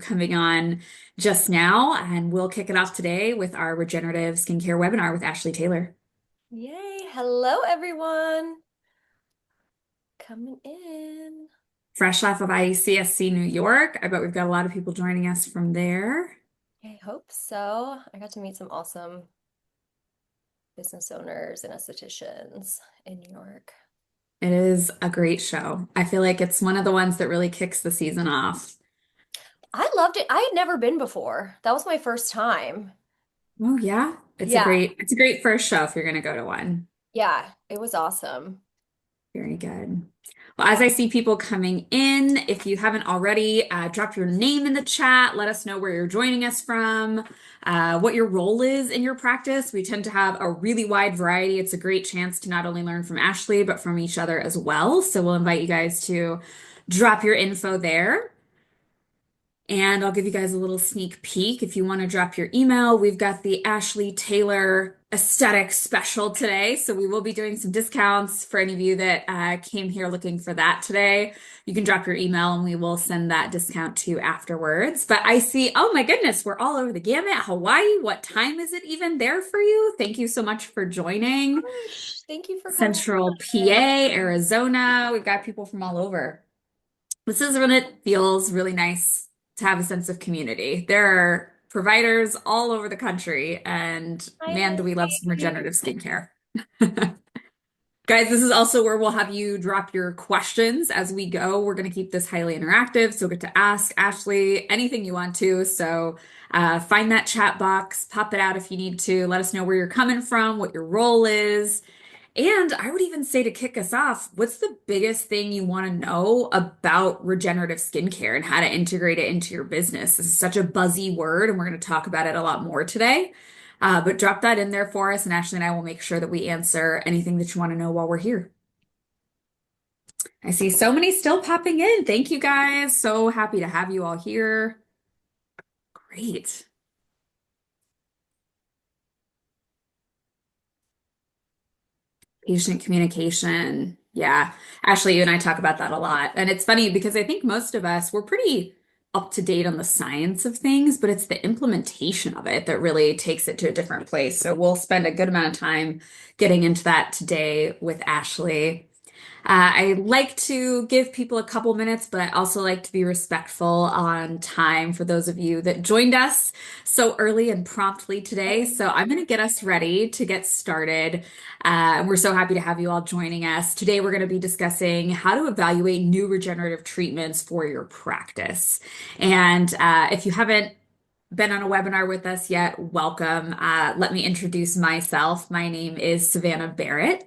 Coming on just now, and we'll kick it off today with our regenerative skincare webinar with Ashley Taylor. Yay. Hello, everyone. Coming in. Fresh off of IECSC New York. I bet we've got a lot of people joining us from there. I hope so. I got to meet some awesome business owners and estheticians in New York. It is a great show. I feel like it's one of the ones that really kicks the season off. I loved it. I had never been before. That was my first time. Oh yeah, Yeah. it's a great first show if you're going to go to one. Yeah, it was awesome. Very good. Well, as I see people coming in, if you haven't already, drop your name in the chat. Let us know where you're joining us from, what your role is in your practice. We tend to have a really wide variety. It's a great chance to not only learn from Ashley, but from each other as well. So we'll invite you guys to drop your info there. And I'll give you guys a little sneak peek. If you want to drop your email, we've got the Ashley Taylor aesthetic special today. So we will be doing some discounts for any of you that came here looking for that today. You can drop your email and we will send that discount to you afterwards. But I see, oh my goodness, we're all over the gamut. Hawaii, what time is it even there for you? Thank you so much for joining. Gosh, thank you for coming Central in. PA, Arizona. We've got people from all over. This is when it feels really nice to have a sense of community. There are providers all over the country, and Hi, man, do we love some Lizzie. regenerative skincare. Guys, this is also where we'll have you drop your questions as we go. We're going to keep this highly interactive, so get to ask Ashley anything you want to. So find that chat box, pop it out if you need to. Let us know where you're coming from, what your role is. And I would even say to kick us off, what's the biggest thing you want to know about regenerative skincare and how to integrate it into your business? This is such a buzzy word, and we're going to talk about it a lot more today. But drop that in there for us, and Ashley and I will make sure that we answer anything that you want to know while we're here. I see so many still popping in. Thank you guys. So happy to have you all here. Great. Patient communication. Yeah. Ashley, you and I talk about that a lot. And it's funny because I think most of us, we're pretty up to date on the science of things, but it's the implementation of it that really takes it to a different place. So we'll spend a good amount of time getting into that today with Ashley. I like to give people a couple minutes, but I also like to be respectful on time for those of you that joined us so early and promptly today. So I'm going to get us ready to get started. And we're so happy to have you all joining us. Today, we're going to be discussing how to evaluate new regenerative treatments for your practice. And if you haven't been on a webinar with us yet, welcome. Let me introduce myself. My name is Savannah Barrett.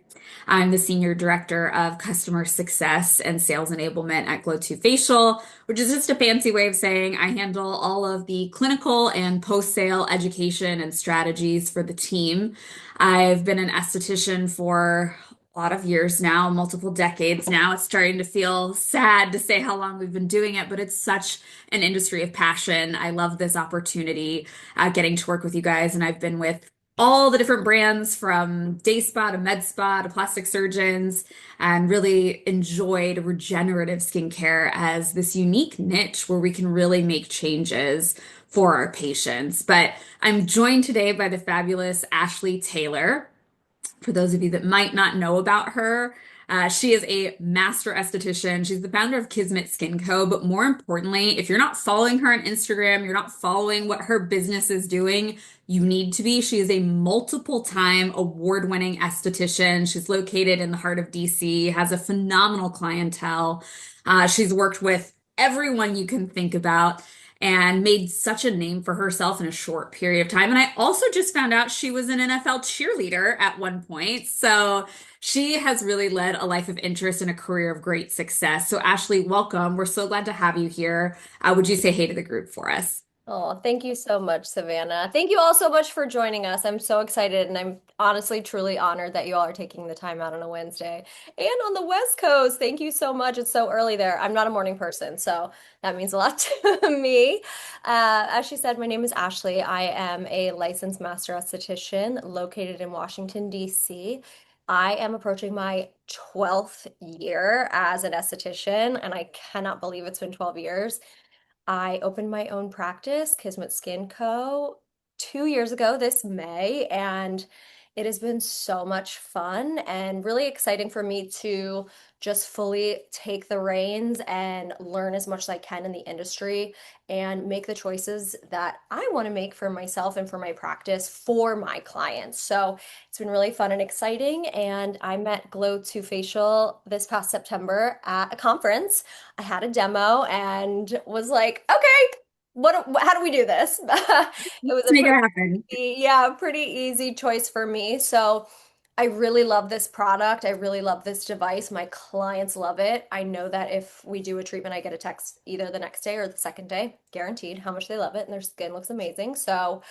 I'm the Senior Director of Customer Success and Sales Enablement at Glow2 Facial, which is just a fancy way of saying I handle all of the clinical and post-sale education and strategies for the team. I've been an esthetician for a lot of years now, multiple decades now. It's starting to feel sad to say how long we've been doing it, but it's such an industry of passion. I love this opportunity, getting to work with you guys, and I've been with all the different brands from day spa to med spa to plastic surgeons and really enjoyed regenerative skincare as this unique niche where we can really make changes for our patients. But I'm joined today by the fabulous Ashley Taylor. For those of you that might not know about her, she is a master esthetician. She's the founder of Kismet Skin Co. But more importantly, if you're not following her on Instagram, you're not following what her business is doing, you need to be. She is a multiple time award-winning esthetician. She's located in the heart of DC, has a phenomenal clientele. She's worked with everyone you can think about and made such a name for herself in a short period of time. And I also just found out she was an NFL cheerleader at one point. So she has really led a life of interest and a career of great success. So, Ashley, welcome. We're so glad to have you here. Would you say hey to the group for us? Oh, thank you so much, Savannah. Thank you all so much for joining us. I'm so excited and I'm honestly truly honored that you all are taking the time out on a Wednesday and on the West Coast. Thank you so much. It's so early there. I'm not a morning person, so that means a lot to me. As she said, my name is Ashley. I am a licensed master esthetician located in Washington, D.C. I am approaching my 12th year as an esthetician, and I cannot believe it's been 12 years. I opened my own practice, Kismet Skin Co., 2 years ago this May, and it has been so much fun and really exciting for me to just fully take the reins and learn as much as I can in the industry and make the choices that I want to make for myself and for my practice for my clients. So it's been really fun and exciting. And I met Glow 2 Facial this past September at a conference. I had a demo and was like, okay, how do we do this? It was Let's a make it happen. pretty easy choice for me. So I really love this product. I really love this device. My clients love it. I know that if we do a treatment, I get a text either the next day or the second day, guaranteed how much they love it, and their skin looks amazing. So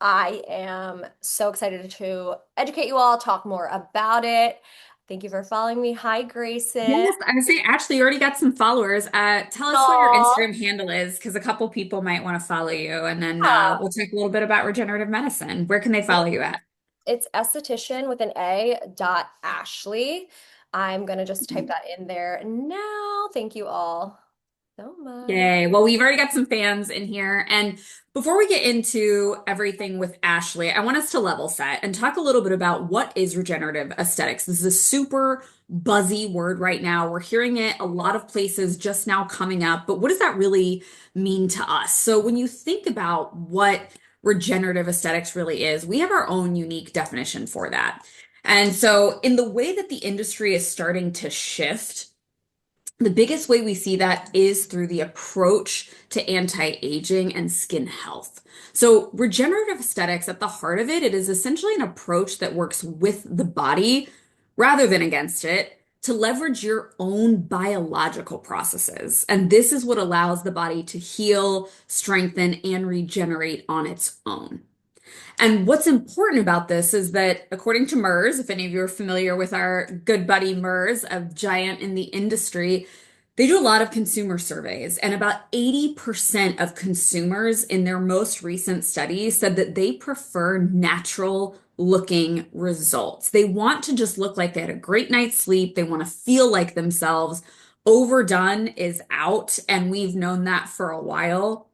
I am so excited to educate you all, talk more about it. Thank you for following me. Hi, Grayson. Yes, I would say, Ashley, you already got some followers. Tell us what your Aw. Instagram handle is, because a couple people might want to follow you. And then Yeah. we'll talk a little bit about regenerative medicine. Where can they follow you at? It's esthetician with an A dot Ashley. I'm gonna just type that in there now. Thank you all so much. Yay. Well, we've already got some fans in here. And before we get into everything with Ashley, I want us to level set and talk a little bit about what is regenerative aesthetics. This is a super buzzy word right now. We're hearing it a lot of places just now coming up, but what does that really mean to us? So when you think about what regenerative aesthetics really is, we have our own unique definition for that. And so in the way that the industry is starting to shift, the biggest way we see that is through the approach to anti-aging and skin health. So, regenerative aesthetics, at the heart of it, it is essentially an approach that works with the body rather than against it to leverage your own biological processes. And this is what allows the body to heal, strengthen, and regenerate on its own. And what's important about this is that, according to MERS, if any of you are familiar with our good buddy MERS, a giant in the industry, they do a lot of consumer surveys. And about 80% of consumers in their most recent study said that they prefer natural looking results. They want to just look like they had a great night's sleep. They want to feel like themselves. Overdone is out, and we've known that for a while.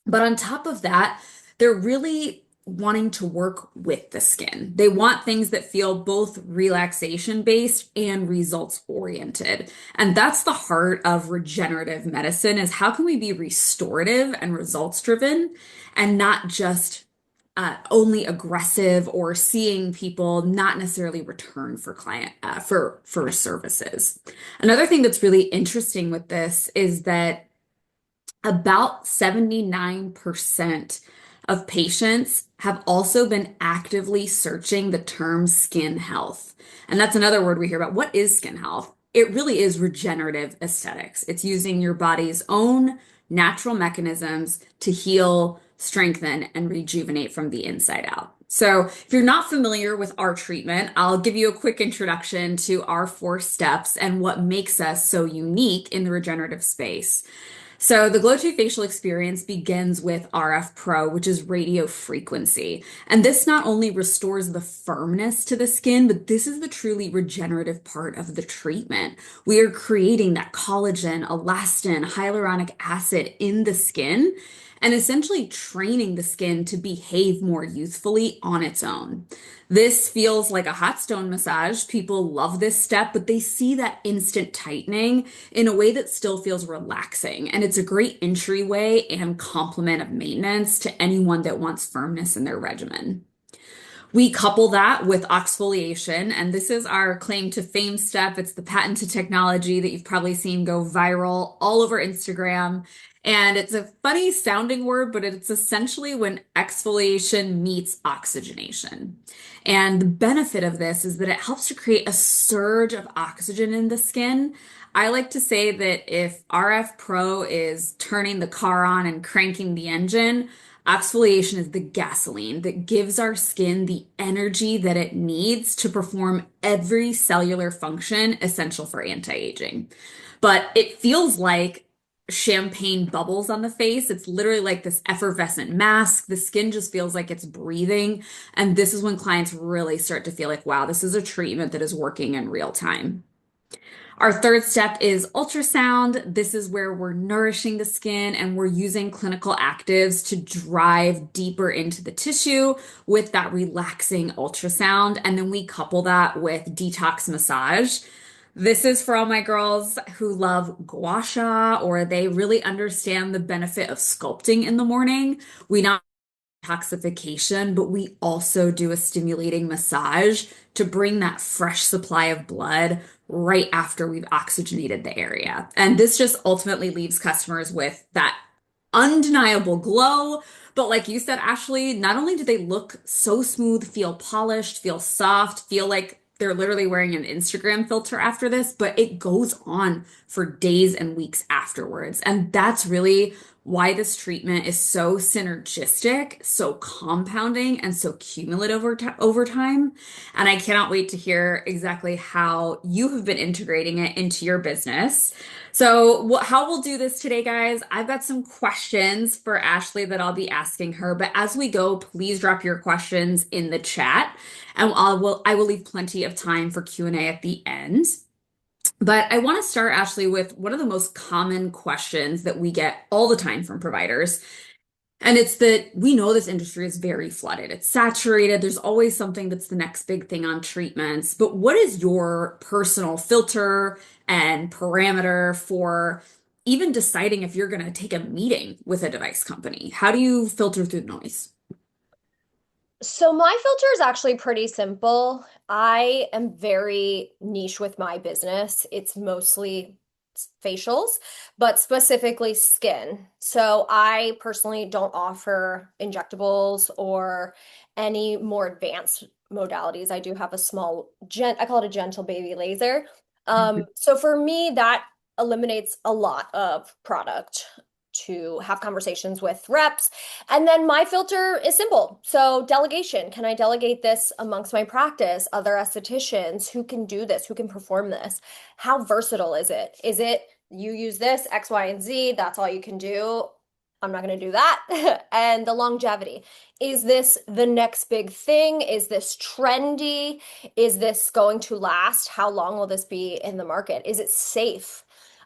But on top of that, they're really wanting to work with the skin. They want things that feel both relaxation based and results oriented. And that's the heart of regenerative medicine is how can we be restorative and results driven and not just only aggressive or seeing people not necessarily return for client for services. Another thing that's really interesting with this is that about 79% of patients have also been actively searching the term skin health. And that's another word we hear about. What is skin health? It really is regenerative aesthetics. It's using your body's own natural mechanisms to heal, strengthen, and rejuvenate from the inside out. So, if you're not familiar with our treatment, I'll give you a quick introduction to our 4 steps and what makes us so unique in the regenerative space. So the Glow 2 facial experience begins with RF Pro, which is radio frequency. And this not only restores the firmness to the skin, but this is the truly regenerative part of the treatment. We are creating that collagen, elastin, hyaluronic acid in the skin and essentially training the skin to behave more youthfully on its own. This feels like a hot stone massage. People love this step, but they see that instant tightening in a way that still feels relaxing. And it's a great entryway and complement of maintenance to anyone that wants firmness in their regimen. We couple that with exfoliation, and this is our claim to fame step. It's the patented technology that you've probably seen go viral all over Instagram. And it's a funny sounding word, but it's essentially when exfoliation meets oxygenation. And the benefit of this is that it helps to create a surge of oxygen in the skin. I like to say that if RF Pro is turning the car on and cranking the engine, exfoliation is the gasoline that gives our skin the energy that it needs to perform every cellular function essential for anti-aging. But it feels like champagne bubbles on the face. It's literally like this effervescent mask. The skin just feels like it's breathing. And this is when clients really start to feel like, wow, this is a treatment that is working in real time. Our third step is ultrasound. This is where we're nourishing the skin and we're using clinical actives to drive deeper into the tissue with that relaxing ultrasound. And then we couple that with detox massage. This is for all my girls who love gua sha or they really understand the benefit of sculpting in the morning. We not detoxification, but we also do a stimulating massage to bring that fresh supply of blood right after we've oxygenated the area. And this just ultimately leaves customers with that undeniable glow. But like you said, Ashley, not only do they look so smooth, feel polished, feel soft, feel like they're literally wearing an Instagram filter after this, but it goes on for days and weeks afterwards. And that's really why this treatment is so synergistic, so compounding, and so cumulative over time. And I cannot wait to hear exactly how you have been integrating it into your business. So, how we'll do this today, guys, I've got some questions for Ashley that I'll be asking her. But as we go, please drop your questions in the chat, and I will leave plenty of time for Q&A at the end. But I want to start, Ashley, with one of the most common questions that we get all the time from providers. And it's that we know this industry is very flooded. It's saturated. There's always something that's the next big thing on treatments. But what is your personal filter and parameter for even deciding if you're going to take a meeting with a device company? How do you filter through the noise? So my filter is actually pretty simple. I am very niche with my business. It's mostly facials, but specifically skin. So I personally don't offer injectables or any more advanced modalities. I do have a I call it a gentle baby laser. So for me, that eliminates a lot of product to have conversations with reps. And then my filter is simple. So delegation. Can I delegate this amongst my practice? Other estheticians who can do this, who can perform this? How versatile is it? Is it you use this X, Y, and Z, that's all you can do? I'm not going to do that. And the longevity. Is this the next big thing? Is this trendy? Is this going to last? How long will this be in the market? Is it safe?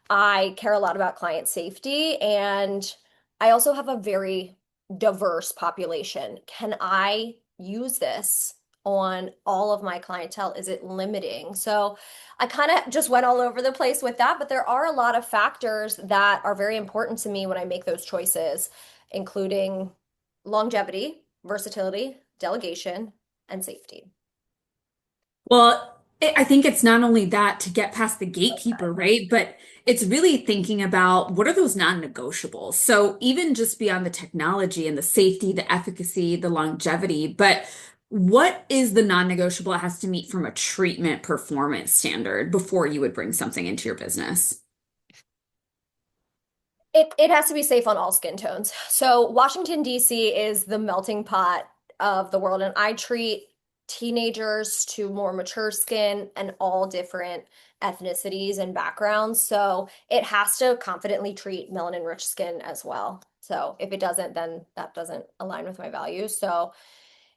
I care a lot about client safety, and I also have a very diverse population. Can I use this on all of my clientele? Is it limiting? So I kind of just went all over the place with that, but there are a lot of factors that are very important to me when I make those choices, including longevity, versatility, delegation, and safety. Well, I think it's not only that to get past the gatekeeper, right? But it's really thinking about what are those non-negotiables. So even just beyond the technology and the safety, the efficacy, the longevity, but what is the non-negotiable it has to meet from a treatment performance standard before you would bring something into your business? It has to be safe on all skin tones. So Washington, D.C. is the melting pot of the world, and I treat teenagers to more mature skin and all different ethnicities and backgrounds. So it has to confidently treat melanin-rich skin as well. So if it doesn't, then that doesn't align with my values. So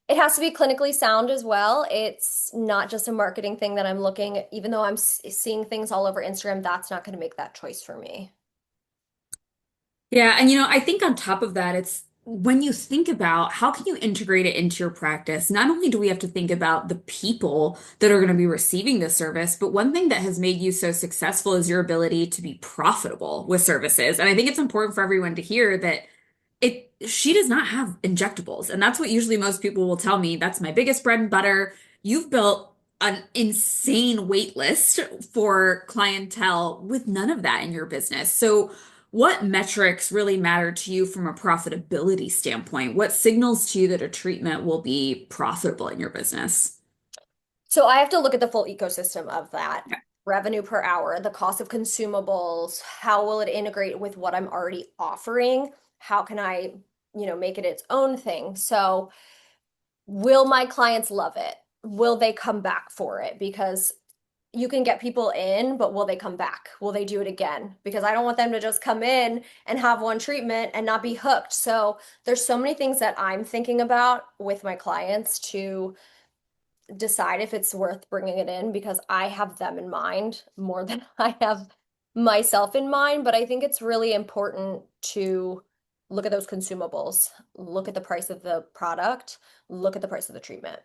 it has to be clinically sound as well. It's not just a marketing thing that I'm looking, even though seeing things all over Instagram, that's not going to make that choice for me. Yeah, and I think on top of that, it's when you think about how can you integrate it into your practice, not only do we have to think about the people that are going to be receiving the service, but one thing that has made you so successful is your ability to be profitable with services. And I think it's important for everyone to hear that she does not have injectables. And that's what usually most people will tell me. That's my biggest bread and butter. You've built an insane wait list for clientele with none of that in your business. So what metrics really matter to you from a profitability standpoint? What signals to you that a treatment will be profitable in your business? So I have to look at the full ecosystem of that. Revenue per hour, the cost of consumables, how will it integrate with what I'm already offering? How can I, make it its own thing? So will my clients love it? Will they come back for it? Because you can get people in, but will they come back? Will they do it again? Because I don't want them to just come in and have one treatment and not be hooked. So there's so many things that I'm thinking about with my clients to decide if it's worth bringing it in because I have them in mind more than I have myself in mind. But I think it's really important to look at those consumables, look at the price of the product, look at the price of the treatment.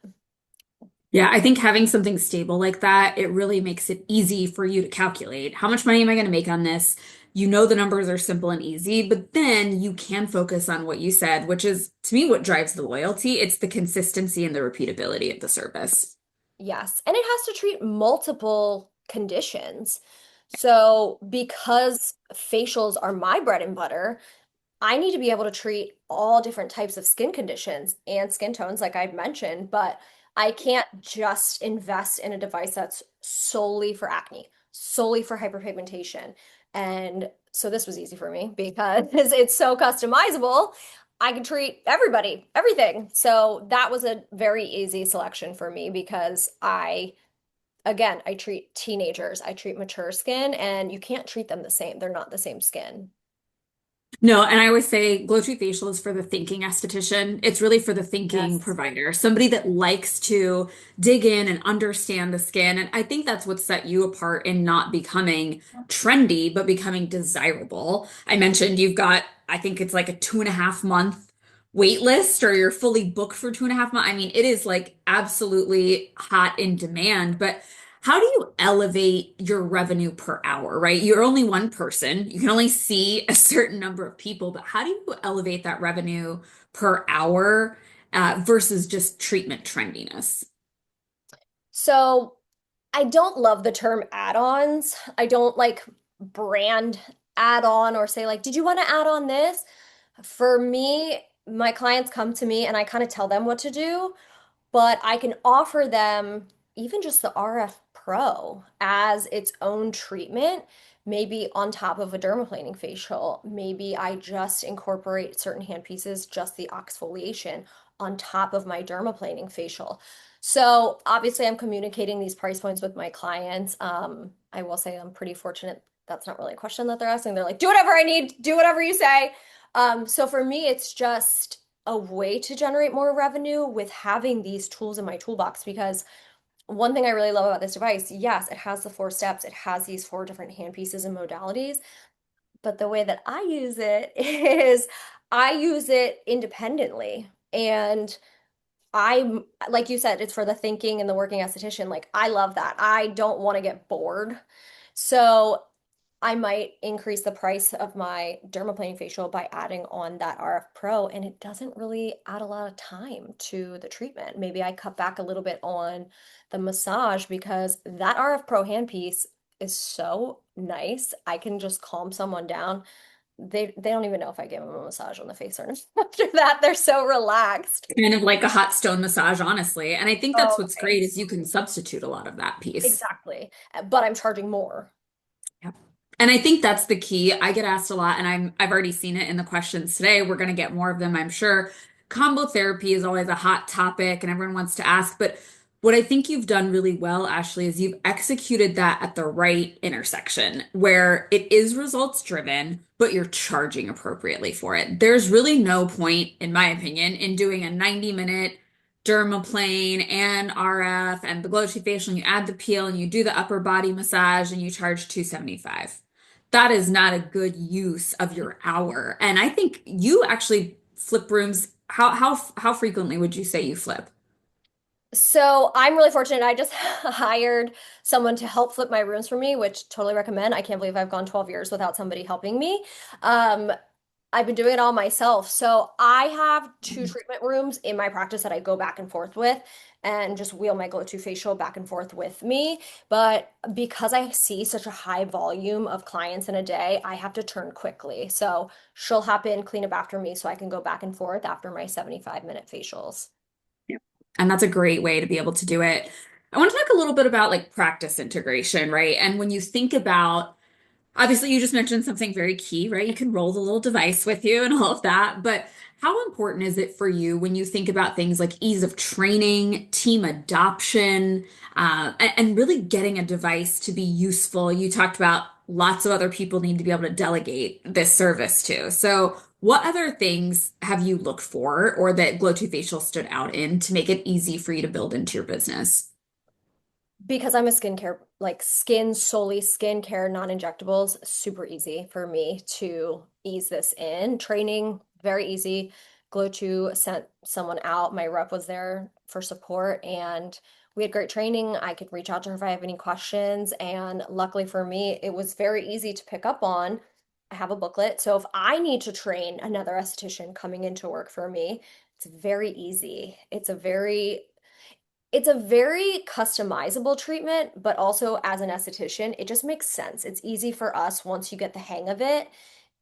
Yeah, I think having something stable like that, it really makes it easy for you to calculate how much money am I going to make on this? You know the numbers are simple and easy, but then you can focus on what you said, which is to me what drives the loyalty. It's the consistency and the repeatability of the service. Yes. And it has to treat multiple conditions. So, because facials are my bread and butter, I need to be able to treat all different types of skin conditions and skin tones, like I've mentioned, but I can't just invest in a device that's solely for acne, solely for hyperpigmentation. And so this was easy for me because it's so customizable. I can treat everybody, everything. So that was a very easy selection for me because again, I treat teenagers, I treat mature skin, and you can't treat them the same. They're not the same skin. No, and I always say Glow Tree Facial is for the thinking esthetician. It's really for the thinking Yes. provider, somebody that likes to dig in and understand the skin. And I think that's what set you apart in not becoming trendy, but becoming desirable. I mentioned you've got, I think it's like a 2.5 month wait list, or you're fully booked for 2.5 months. I mean, it is like absolutely hot in demand, but how do you elevate your revenue per hour, right? You're only one person. You can only see a certain number of people, but how do you elevate that revenue per hour versus just treatment trendiness? So I don't love the term add-ons. I don't like brand add-on or say like, did you want to add on this? For me, my clients come to me and I kind of tell them what to do, but I can offer them even just the RF Pro as its own treatment, maybe on top of a dermaplaning facial. Maybe I just incorporate certain hand pieces, just the exfoliation on top of my dermaplaning facial. So obviously, I'm communicating these price points with my clients. I will say I'm pretty fortunate. That's not really a question that they're asking. They're like, do whatever I need, do whatever you say. So for me, it's just a way to generate more revenue with having these tools in my toolbox because one thing I really love about this device, yes, it has the 4 steps, it has these 4 different hand pieces and modalities, but the way that I use it is I use it independently. And like you said, it's for the thinking and the working esthetician. Like, I love that. I don't want to get bored. So I might increase the price of my dermaplaning facial by adding on that RF Pro, and it doesn't really add a lot of time to the treatment. Maybe I cut back a little bit on the massage because that RF Pro handpiece is so nice. I can just calm someone down. They don't even know if I give them a massage on the face or not. After that, they're so relaxed. Kind of like a hot stone massage, honestly. And I think that's Oh, what's great is thanks. you can substitute a lot of that piece. Exactly. But I'm charging more. Yep. And I think that's the key. I get asked a lot, and I've already seen it in the questions today. We're going to get more of them, I'm sure. Combo therapy is always a hot topic, and everyone wants to ask. But what I think you've done really well, Ashley, is you've executed that at the right intersection where it is results driven, but you're charging appropriately for it. There's really no point, in my opinion, in doing a 90-minute dermaplane and RF and the glow tube facial, and you add the peel and you do the upper body massage and you charge 275. That is not a good use of your hour. And I think you actually flip rooms. How frequently would you say you flip? So I'm really fortunate. I just hired someone to help flip my rooms for me, which totally recommend. I can't believe I've gone 12 years without somebody helping me. Um, I've been doing it all myself. So I have 2 treatment rooms in my practice that I go back and forth with and just wheel my Glow 2 facial back and forth with me. But because I see such a high volume of clients in a day, I have to turn quickly. So she'll hop in, clean up after me so I can go back and forth after my 75-minute facials. Yep. And that's a great way to be able to do it. I want to talk a little bit about like practice integration, right? And when you think about, obviously, you just mentioned something very key, right? You can roll the little device with you and all of that. But how important is it for you when you think about things like ease of training, team adoption, and really getting a device to be useful? You talked about lots of other people need to be able to delegate this service to. So, What other things have you looked for or that Glow 2 Facial stood out in to make it easy for you to build into your business? Because I'm a skincare, like skin solely skincare, non-injectables, super easy for me to ease this in. Training, very easy. Glow 2 sent someone out. My rep was there for support and we had great training. I could reach out to her if I have any questions. And luckily for me, it was very easy to pick up on. I have a booklet. So if I need to train another esthetician coming into work for me, it's very easy. It's a very customizable treatment, but also as an esthetician, it just makes sense. It's easy for us once you get the hang of it.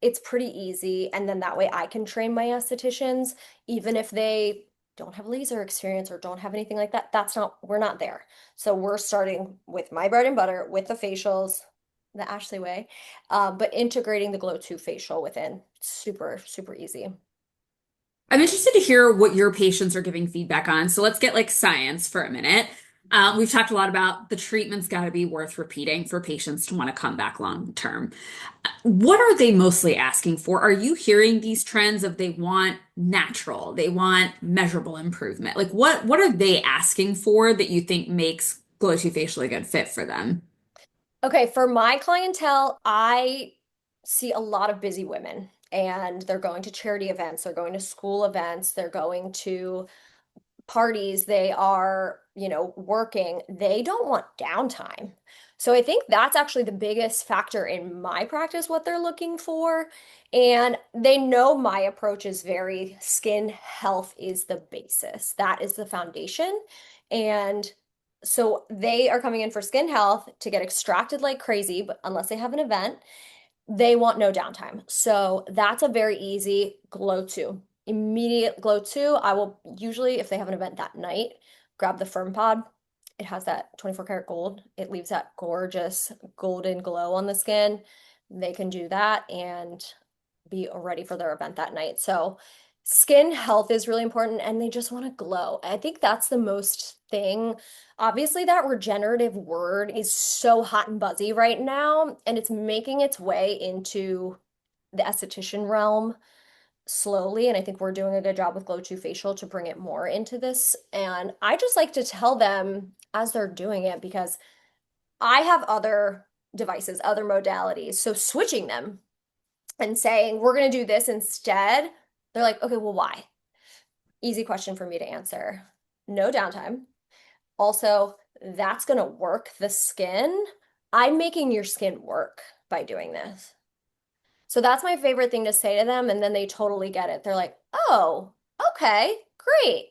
It's pretty easy. And then that way I can train my estheticians, even if they don't have laser experience or don't have anything like that. We're not there. So we're starting with my bread and butter with the facials, the Ashley way, but integrating the Glow 2 facial within. Super, super easy. I'm interested to hear what your patients are giving feedback on. So let's get like science for a minute. We've talked a lot about the treatment's got to be worth repeating for patients to want to come back long term. What are they mostly asking for? Are you hearing these trends of they want natural, they want measurable improvement? Like what are they asking for that you think makes Glow 2 Facial a good fit for them? Okay, for my clientele, I see a lot of busy women and they're going to charity events, they're going to school events, they're going to parties, they are, working. They don't want downtime. So I think that's actually the biggest factor in my practice, what they're looking for. And they know my approach is very skin health is the basis. That is the foundation. And so they are coming in for skin health to get extracted like crazy, but unless they have an event, they want no downtime. So that's a very easy Glow 2. Immediate Glow 2, I will usually, if they have an event that night, grab the Firm Pod. It has that 24 karat gold. It leaves that gorgeous golden glow on the skin. They can do that and be ready for their event that night. So skin health is really important and they just want to glow. I think that's the most thing. Obviously, that regenerative word is so hot and buzzy right now, and it's making its way into the esthetician realm slowly. And I think we're doing a good job with Glow 2 Facial to bring it more into this. And I just like to tell them as they're doing it because I have other devices, other modalities. So switching them and saying, we're going to do this instead, they're like, okay, well, why? Easy question for me to answer. No downtime. Also, that's going to work the skin. I'm making your skin work by doing this. So that's my favorite thing to say to them. And then they totally get it. They're like, oh, okay, great.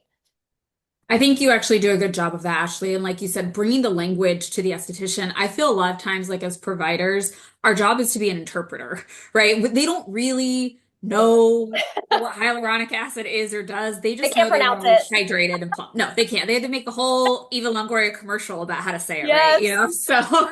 I think you actually do a good job of that, Ashley. And like you said, bringing the language to the esthetician. I feel a lot of times, like as providers, our job is to be an interpreter, right? They don't really Totally. know what hyaluronic acid is or does. They I just can't know they pronounce want to look it. hydrated and plump. No, they can't. They had to make a whole Eva Longoria commercial about how to say it right, Yes. So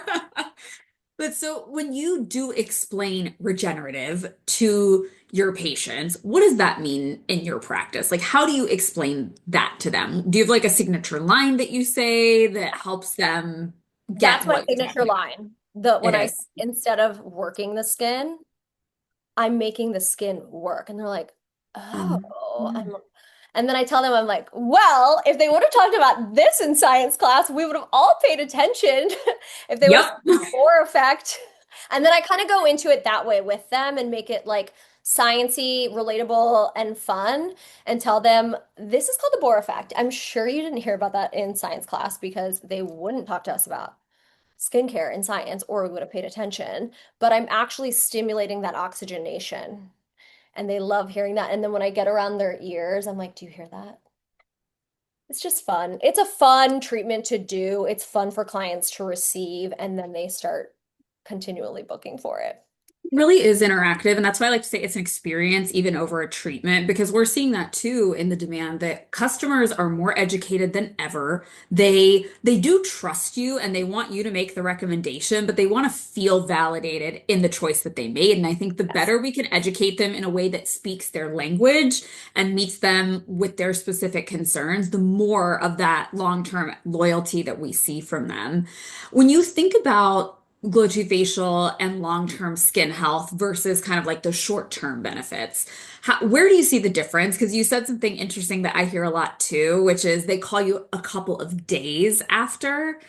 But so when you do explain regenerative to your patients, what does that mean in your practice? Like, how do you explain that to them? Do you have like a signature line that you say that helps them That's get my what you're signature talking about? line. The It when I is. instead of working the skin, I'm making the skin work. And they're like, oh, Yeah. and then I tell them, I'm like, well, if they would have talked about this in science class, we would have all paid attention if they would have Yep. seen the Bohr effect. And then I kind of go into it that way with them and make it like sciencey, relatable, and fun, and tell them this is called the Bohr effect. I'm sure you didn't hear about that in science class because they wouldn't talk to us about skincare in science or we would have paid attention. But I'm actually stimulating that oxygenation. And they love hearing that. And then when I get around their ears, I'm like, do you hear that? It's just fun. It's a fun treatment to do. It's fun for clients to receive, and then they start continually booking for it. Really is interactive, and that's why I like to say it's an experience even over a treatment because we're seeing that too in the demand that customers are more educated than ever. They do trust you and they want you to make the recommendation, but they want to feel validated in the choice that they made. And I think the Yes. better we can educate them in a way that speaks their language and meets them with their specific concerns, the more of that long-term loyalty that we see from them. When you think about Glow to facial and long-term skin health versus kind of like the short-term benefits. Where do you see the difference? Because you said something interesting that I hear a lot too, which is they call you a couple of days after.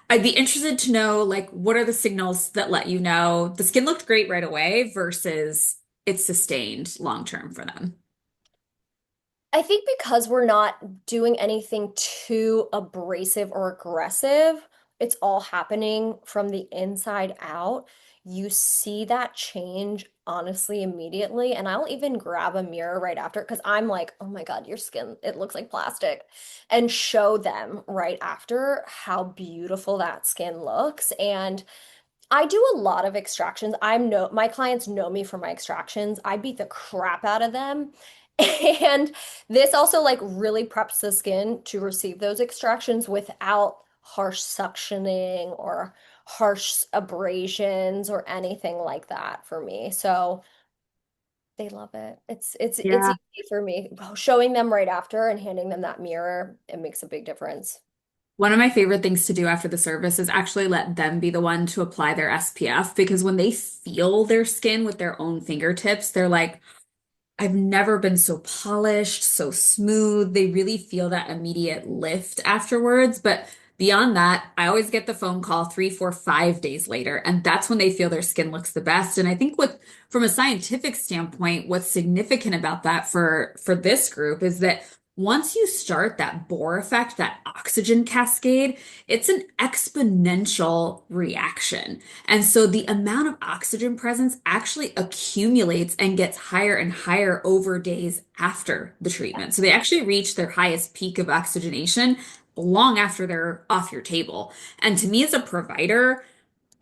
I'd be interested to know, like, what are the signals that let you know the skin looked great right away versus it's sustained long-term for them? I think because we're not doing anything too abrasive or aggressive, it's all happening from the inside out. You see that change honestly immediately. And I'll even grab a mirror right after because I'm like, oh my God, your skin, it looks like plastic. And show them right after how beautiful that skin looks. And I do a lot of extractions. My clients know me for my extractions. I beat the crap out of them. And this also like really preps the skin to receive those extractions without harsh suctioning or harsh abrasions or anything like that for me. So they love it. It's Yeah. easy for me. Showing them right after and handing them that mirror, it makes a big difference. One of my favorite things to do after the service is actually let them be the one to apply their SPF because when they feel their skin with their own fingertips, they're like, I've never been so polished, so smooth. They really feel that immediate lift afterwards. But beyond that, I always get the phone call 3, 4, 5 days later, and that's when they feel their skin looks the best. And I think from a scientific standpoint, what's significant about that for this group is that once you start that Bohr effect, that oxygen cascade, it's an exponential reaction. And so the amount of oxygen presence actually accumulates and gets higher and higher over days after the treatment. So they actually reach their highest peak of oxygenation long after they're off your table. And to me as a provider,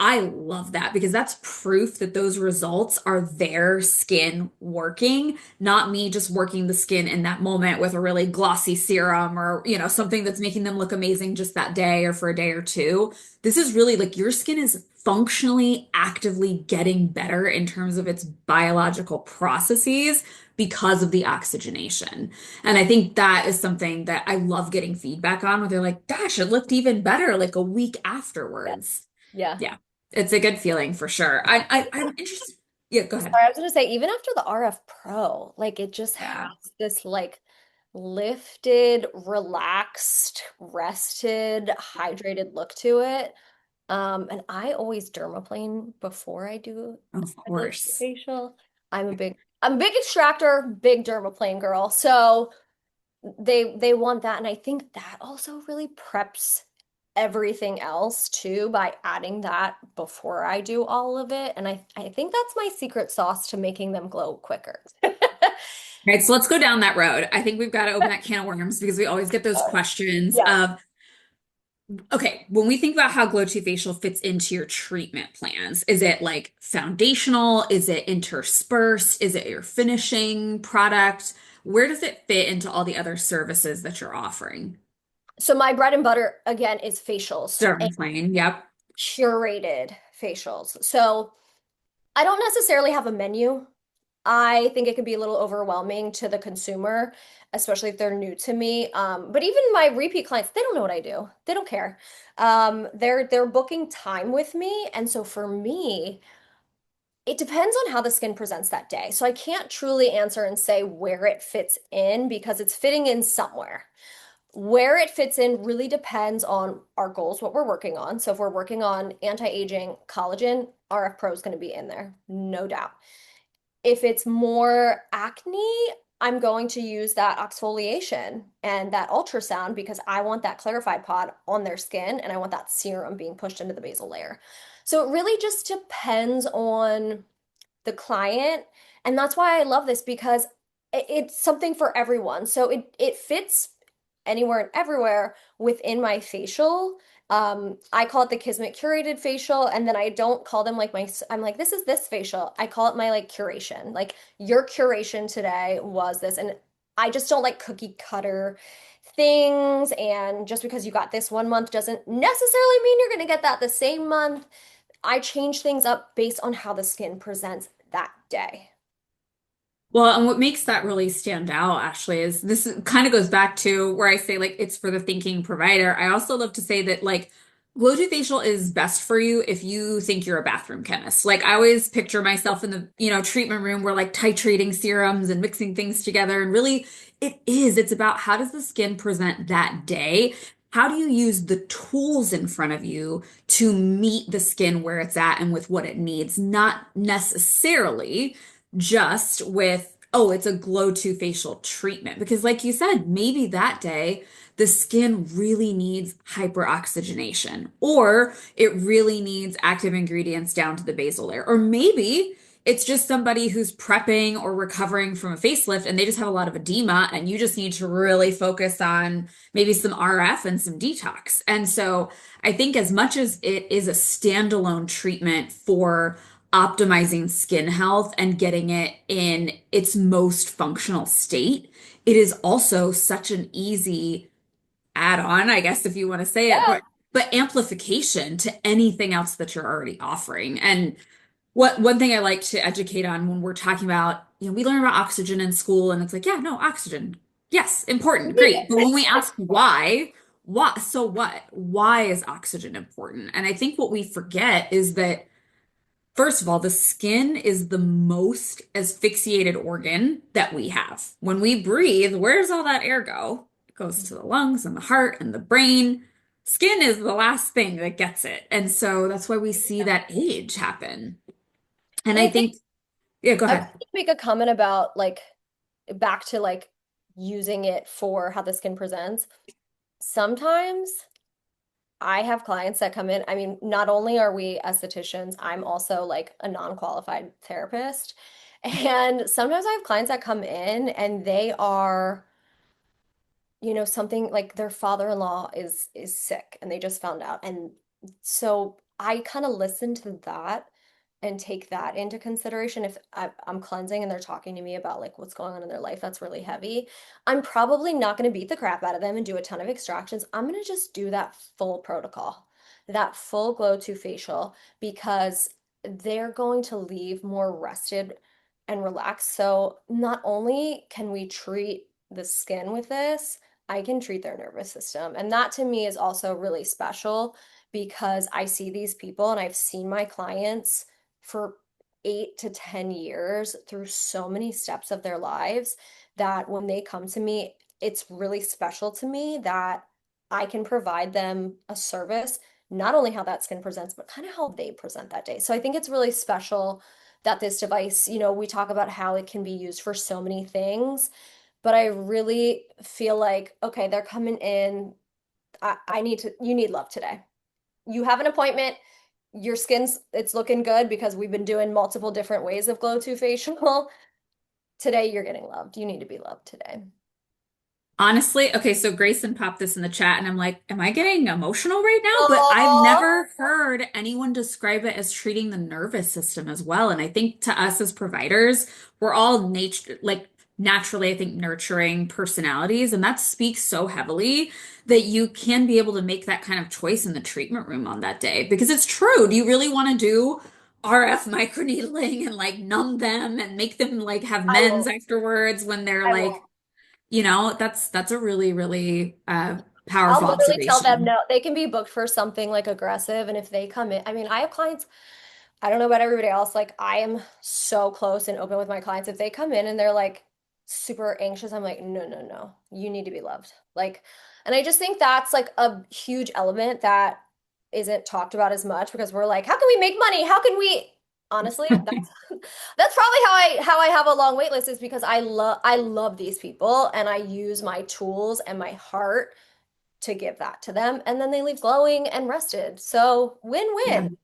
I love that because that's proof that those results are their skin working, not me just working the skin in that moment with a really glossy serum or, something that's making them look amazing just that day or for a day or two. This is really like your skin is functionally actively getting better in terms of its biological processes because of the oxygenation. And I think that is something that I love getting feedback on where they're like, gosh, it looked even better like a week Yeah. afterwards. Yeah. Yeah. It's a good feeling for sure. I'm interested. Yeah, go ahead. Sorry, I was gonna say, even after the RF Pro, like it just has Yeah, this like lifted, relaxed, rested, hydrated look to it. And I always dermaplane before I do of a glow course. facial. I'm a big extractor, big dermaplane girl. So they want that, and I think that also really preps everything else too by adding that before I do all of it. And I think that's my secret sauce to making them glow quicker. Right, so let's go down that road. I think we've got to open that can of worms because we always get those questions Yeah. of, okay, when we think about how Glow 2 Facial fits into your treatment plans, is it like foundational? Is it interspersed? Is it your finishing product? Where does it fit into all the other services that you're offering? So my bread and butter again is facials and Dermaplane, yep. curated facials. So I don't necessarily have a menu. I think it can be a little overwhelming to the consumer, especially if they're new to me. But even my repeat clients, they don't know what I do. They don't care. They're booking time with me, and so for me, it depends on how the skin presents that day. So I can't truly answer and say where it fits in because it's fitting in somewhere. Where it fits in really depends on our goals, what we're working on. So if we're working on anti-aging collagen, RF Pro is going to be in there, no doubt. If it's more acne, I'm going to use that exfoliation and that ultrasound because I want that clarified pod on their skin and I want that serum being pushed into the basal layer. So it really just depends on the client. And that's why I love this because it's something for everyone. So it fits anywhere and everywhere within my facial. I call it the Kismet curated facial, and then I don't call them like I'm like, this is this facial. I call it my like curation. Like your curation today was this, and I just don't like cookie cutter things. And just because you got this one month doesn't necessarily mean you're gonna get that the same month. I change things up based on how the skin presents that day. Well, and what makes that really stand out, Ashley, is kind of goes back to where I say like it's for the thinking provider. I also love to say that like Glow to facial is best for you if you think you're a bathroom chemist. Like I always picture myself in the, treatment room where like titrating serums and mixing things together. And really it's about how does the skin present that day? How do you use the tools in front of you to meet the skin where it's at and with what it needs? Not necessarily just with, oh, it's a glow to facial treatment. Because like you said, maybe that day the skin really needs hyperoxygenation, or it really needs active ingredients down to the basal layer. Or maybe it's just somebody who's prepping or recovering from a facelift and they just have a lot of edema, and you just need to really focus on maybe some RF and some detox. And so I think as much as it is a standalone treatment for optimizing skin health and getting it in its most functional state, it is also such an easy add on, I guess, if you want to say it, Yeah. but amplification to anything else that you're already offering. And what one thing I like to educate on when we're talking about, we learn about oxygen in school and it's like, yeah, no, oxygen. Yes, We important, need great. But it. when we ask why, so what? Why is oxygen important? And I think what we forget is that first of all, the skin is the most asphyxiated organ that we have. When we breathe, where does all that air go? It goes to the lungs and the heart and the brain. Skin is the last thing that gets it. And so that's why we see that age happen. And And I I think think, yeah, go I ahead. wanted to make a comment about like back to like using it for how the skin presents. Sometimes I have clients that come in. I mean, not only are we estheticians, I'm also like a non-qualified therapist. And sometimes I have clients that come in and they are, something like their father-in-law is sick and they just found out. And so I kind of listen to that and take that into consideration. If I'm cleansing and they're talking to me about like what's going on in their life that's really heavy, I'm probably not going to beat the crap out of them and do a ton of extractions. I'm going to just do that full protocol, that full glow to facial, because they're going to leave more rested and relaxed. So not only can we treat the skin with this, I can treat their nervous system. And that to me is also really special because I see these people and I've seen my clients for 8 to 10 years through so many steps of their lives that when they come to me, it's really special to me that I can provide them a service, not only how that skin presents, but kind of how they present that day. So I think it's really special that this device, we talk about how it can be used for so many things, but I really feel like, okay, they're coming in. You need love today. You have an appointment, your it's looking good because we've been doing multiple different ways of glow to facial. Today you're getting loved. You need to be loved today. Honestly, okay, so Grayson popped this in the chat, and I'm like, am I getting emotional right now? But I've Oh, never heard anyone describe it as treating the nervous system as well. And I think to us as providers, we're all naturally, I think, nurturing personalities. And that speaks so heavily that you can be able to make that kind of choice in the treatment room on that day. Because it's true. Do you really want to do RF microneedling and like numb them and make them like have I mens won't. afterwards when they're I won't. like, that's a really, really I'll powerful literally tell them observation. no. They can be booked for something like aggressive, and if they come in, I mean, I have clients. I don't know about everybody else. Like, I am so close and open with my clients. If they come in and they're like super anxious, I'm like, no, no, no, you need to be loved. Like, and I just think that's like a huge element that isn't talked about as much because we're like, how can we make money? How can we? Honestly, that's probably how I have a long wait list is because I love these people and I use my tools and my heart to give that to them, and then they leave glowing and rested. So Yeah. win-win.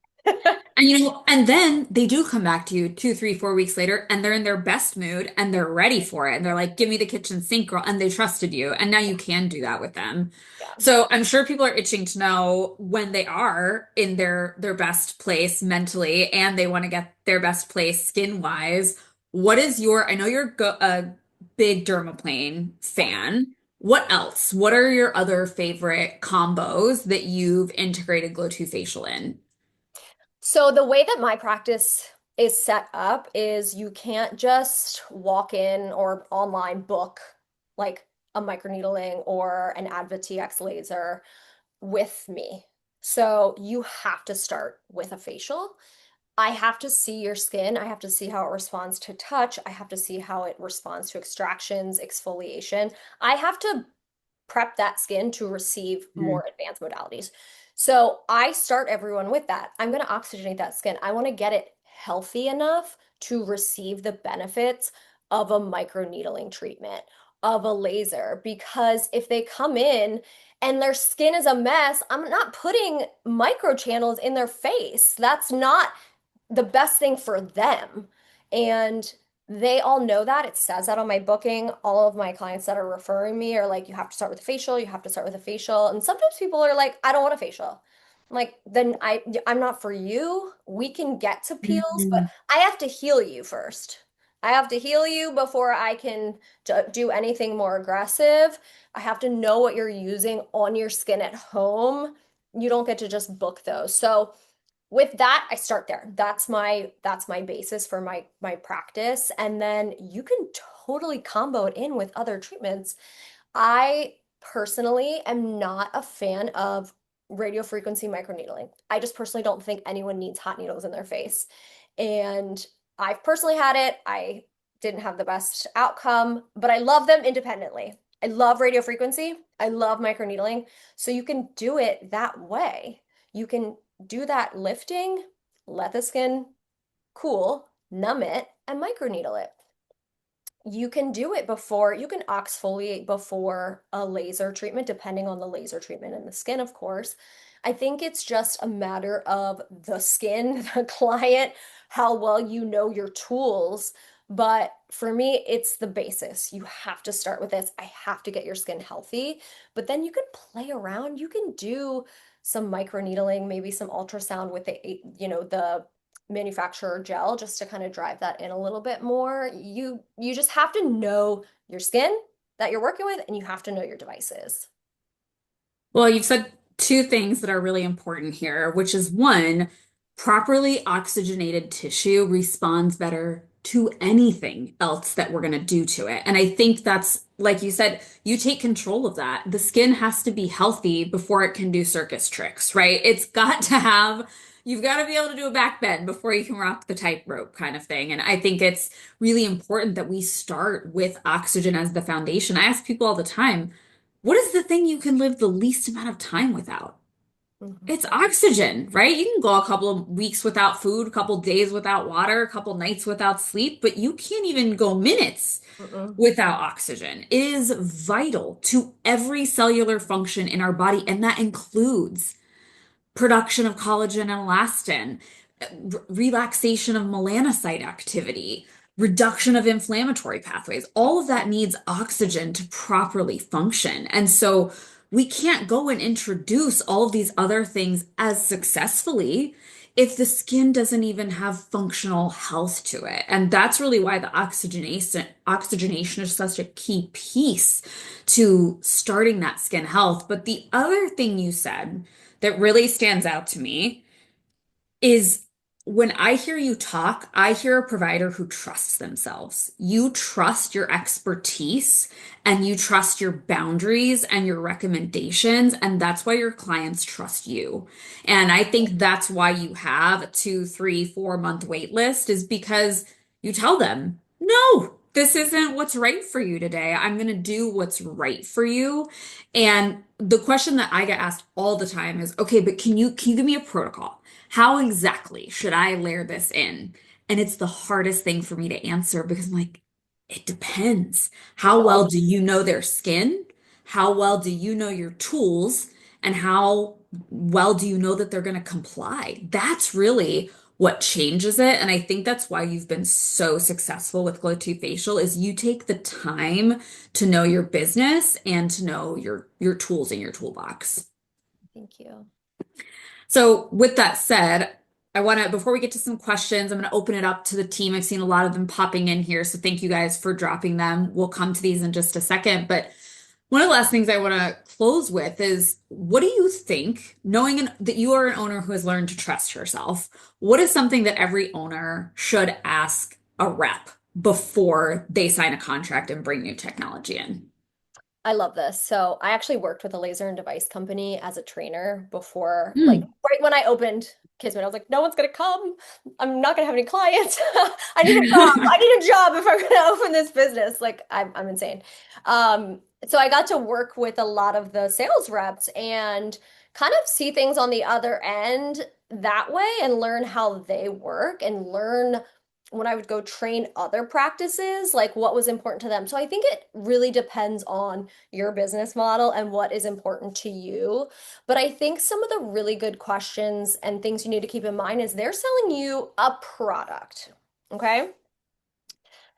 And and then they do come back to you 2, 3, 4 weeks later and they're in their best mood and they're ready for it. And they're like, give me the kitchen sink, girl. And they trusted you. And now you can do that with them. Yeah. So I'm sure people are itching to know when they are in their best place mentally and they want to get their best place skin wise. I know you're a big dermaplane fan. What else? What are your other favorite combos that you've integrated Glow 2 Facial in? So the way that my practice is set up is you can't just walk in or online book like a microneedling or an Adva TX laser with me. So you have to start with a facial. I have to see your skin. I have to see how it responds to touch. I have to see how it responds to extractions, exfoliation. I have to prep that skin to receive Mhm. more advanced modalities. So I start everyone with that. I'm going to oxygenate that skin. I want to get it healthy enough to receive the benefits of a microneedling treatment, of a laser, because if they come in and their skin is a mess, I'm not putting microchannels in their face. That's not the best thing for them. And they all know that. It says that on my booking. All of my clients that are referring me are like, you have to start with a facial, you have to start with a facial. And sometimes people are like, I don't want a facial. I'm like, then I'm not for you. We can get to peels, but Mhm. I have to heal you first. I have to heal you before I can do anything more aggressive. I have to know what you're using on your skin at home. You don't get to just book those. So with that, I start there. That's my basis for my practice. And then you can totally combo it in with other treatments. I personally am not a fan of radio frequency microneedling. I just personally don't think anyone needs hot needles in their face. And I've personally had it. I didn't have the best outcome, but I love them independently. I love radio frequency. I love microneedling. So you can do it that way. You can do that lifting, let the skin cool, numb it, and microneedle it. You can do it before, you can exfoliate before a laser treatment, depending on the laser treatment and the skin, of course. I think it's just a matter of the skin, the client, how well you know your tools. But for me, it's the basis. You have to start with this. I have to get your skin healthy. But then you can play around. You can do some microneedling, maybe some ultrasound with the manufacturer gel just to kind of drive that in a little bit more. You just have to know your skin that you're working with and you have to know your devices. Well, you've said two things that are really important here, which is one, properly oxygenated tissue responds better to anything else that we're going to do to it. And I think that's, like you said, you take control of that. The skin has to be healthy before it can do circus tricks, right? It's got to have, you've got to be able to do a back bend before you can rock the tightrope kind of thing. And I think it's really important that we start with oxygen as the foundation. I ask people all the time, what is the thing you can live the least amount of time without? Mhm. It's oxygen, right? You can go a couple of weeks without food, a couple of days without water, a couple nights without sleep, but you can't even go minutes Mm-mm. without oxygen. It is vital to every cellular function in our body, and that includes production of collagen and elastin, relaxation of melanocyte activity, reduction of inflammatory pathways. All of that needs oxygen to properly function. And so we can't go and introduce all of these other things as successfully if the skin doesn't even have functional health to it. And that's really why the oxygenation is such a key piece to starting that skin health. But the other thing you said that really stands out to me is when I hear you talk, I hear a provider who trusts themselves. You trust your expertise and you trust your boundaries and your recommendations, and that's why your clients trust you. And I think that's why you have a 2, 3, 4 month wait list is because you tell them, no, this isn't what's right for you today. I'm going to do what's right for you. And the question that I get asked all the time is, okay, but can you give me a protocol? How exactly should I layer this in? And it's the hardest thing for me to answer because I'm like, it depends. How It well all do you know their skin? How well do you know your tools? And how well do you know that they're going to comply? That's really what changes it. And I think that's why you've been so successful with Glow 2 Facial is you take the time to know your business and to know your tools in your toolbox. Thank you. So, with that said, I want to, before we get to some questions, I'm going to open it up to the team. I've seen a lot of them popping in here. So, thank you guys for dropping them. We'll come to these in just a second. But one of the last things I want to close with is what do you think, knowing that you are an owner who has learned to trust herself, what is something that every owner should ask a rep before they sign a contract and bring new technology in? I love this. So I actually worked with a laser and device company as a trainer before, like Mm. right when I opened Kismet, I was like, no one's gonna come. I'm not gonna have any clients. I need a job. I need a job if I'm gonna open this business. Like I'm insane. So I got to work with a lot of the sales reps and kind of see things on the other end that way and learn how they work and learn when I would go train other practices, like what was important to them. So I think it really depends on your business model and what is important to you. But I think some of the really good questions and things you need to keep in mind is they're selling you a product. Okay.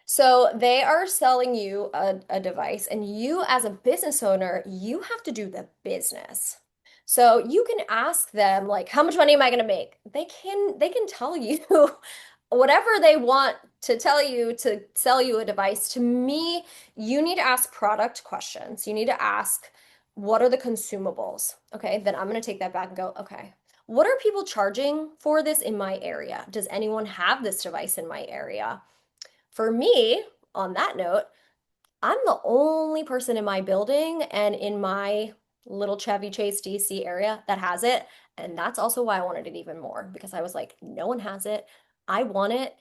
So they are selling you a device, and you, as a business owner, you have to do the business. So you can ask them, like, how much money am I going to make? They can tell you whatever they want to tell you to sell you a device. To me, you need to ask product questions. You need to ask, what are the consumables? Okay, then I'm going to take that back and go, okay, what are people charging for this in my area? Does anyone have this device in my area? For me, on that note, I'm the only person in my building and in my little Chevy Chase DC area that has it. And that's also why I wanted it even more because I was like, no one has it. I want it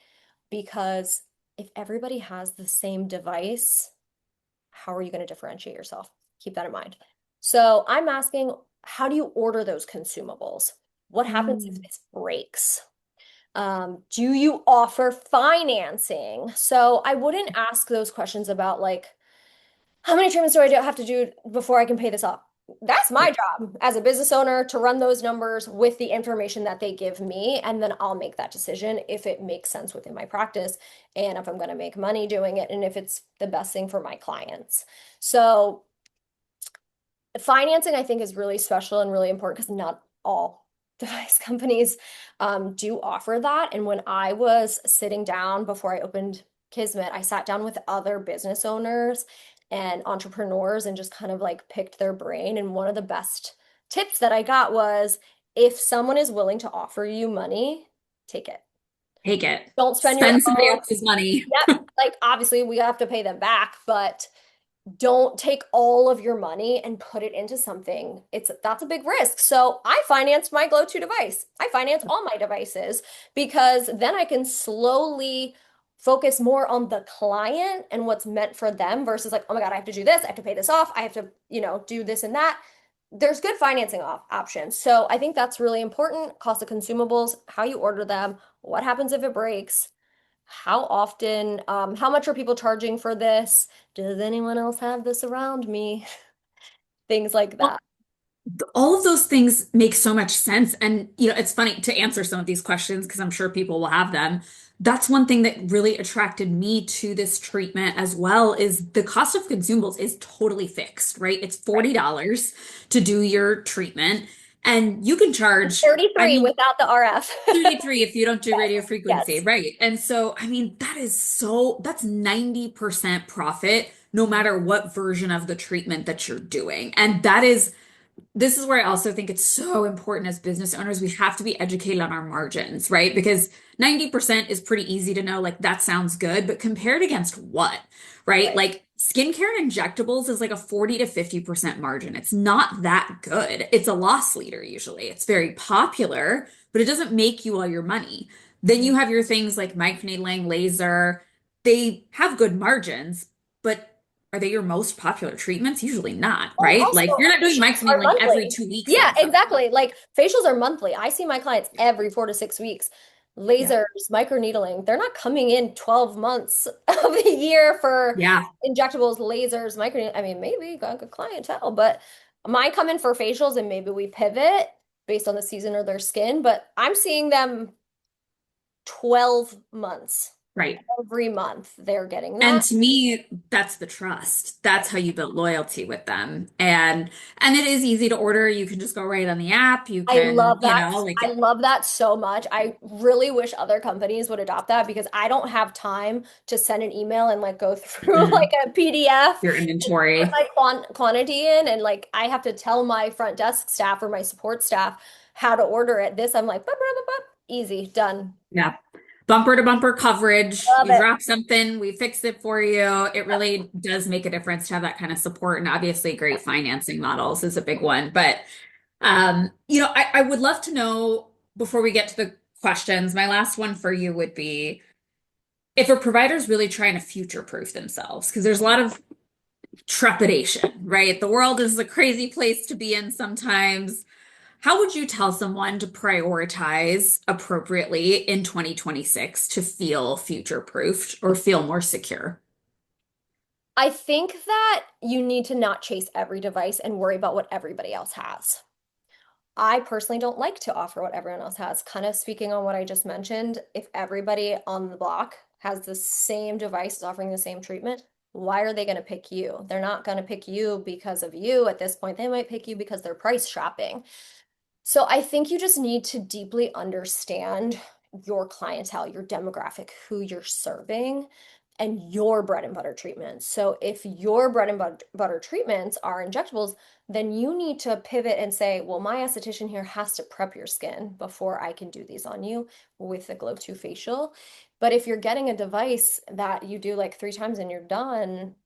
because if everybody has the same device, how are you going to differentiate yourself? Keep that in mind. So I'm asking, how do you order those consumables? What happens if Mm. this breaks? Do you offer financing? So I wouldn't ask those questions about like, how many treatments do I have to do before I can pay this off? That's my job as a business owner to run those numbers with the information that they give me, and then I'll make that decision if it makes sense within my practice and if I'm going to make money doing it and if it's the best thing for my clients. So financing, I think, is really special and really important because not all device companies do offer that. And when I was sitting down before I opened Kismet, I sat down with other business owners and entrepreneurs and just kind of like picked their brain. And one of the best tips that I got was if someone is willing to offer you money, take it. Take it. Don't spend your Spend somebody own. else's money. Yep. Like obviously we have to pay them back, but don't take all of your money and put it into something. That's a big risk. So I financed my Glow 2 device. I finance all my devices because then I can slowly focus more on the client and what's meant for them versus like, oh my God, I have to do this, I have to pay this off, I have to, do this and that. There's good financing options. So I think that's really important. Cost of consumables, how you order them, what happens if it breaks, how often, how much are people charging for this? Does anyone else have this around me? Things like that. Well, all of those things make so much sense. And, it's funny to answer some of these questions because I'm sure people will have them. That's one thing that really attracted me to this treatment as well is the cost of consumables is totally fixed, right? It's Right. $40 to do your treatment. And you can charge, I 33 mean, without the RF. 33 if you don't do radio frequency, Yes. right? And so, I mean, that's 90% profit no matter what version of the treatment that you're doing. And this is where I also think it's so important as business owners, we have to be educated on our margins, right? Because 90% is pretty easy to know, like, that sounds good, but compared against what, right? Right. Like, skincare and injectables is like a 40 to 50% margin. It's not that good. It's a loss leader usually. It's very popular, but it doesn't make you all your money. Then Mhm. you have your things like microneedling, laser. They have good margins, but are they your most popular treatments? Usually not, Oh, right? also, Like you're not doing facials are microneedling every monthly. 2 weeks Yeah, on someone. exactly. Like facials are monthly. I see my clients every 4 to 6 weeks. Yeah. Lasers, microneedling, they're not coming in 12 months of the year for Yeah. injectables, lasers, microneedling. I mean, maybe got a good clientele, but mine come in for facials and maybe we pivot based on the season or their skin, but I'm seeing them 12 months. Right. Every month they're getting And that. to me, that's the trust. That's how you build loyalty with them. And it is easy to order. You can just go right on the app. You I can, love that. like I love that so much. I really wish other companies would adopt that because I don't have time to send an email and like go through like mhm, a PDF your and put inventory. my quantity in and like I have to tell my front desk staff or my support staff how to order it. This I'm like, bup, bup, bup, bup, easy, done. Yeah. bumper to bumper coverage. Love You it. drop something, we fix it for you. It really does make a difference to have that kind of support. And obviously, great financing models is a big one. But I would love to know before we get to the questions, my last one for you would be if a provider's really trying to future-proof themselves, because there's a lot of trepidation, right? The world is a crazy place to be in sometimes. How would you tell someone to prioritize appropriately in 2026 to feel future-proofed or feel more secure? I think that you need to not chase every device and worry about what everybody else has. I personally don't like to offer what everyone else has. Kind of speaking on what I just mentioned, if everybody on the block has the same device offering the same treatment, why are they going to pick you? They're not going to pick you because of you at this point. They might pick you because they're price shopping. So I think you just need to deeply understand your clientele, your demographic, who you're serving, and your bread and butter treatments. So if your bread and butter treatments are injectables, then you need to pivot and say, well, my esthetician here has to prep your skin before I can do these on you with the Glow 2 facial. But if you're getting a device that you do like 3 times and you're done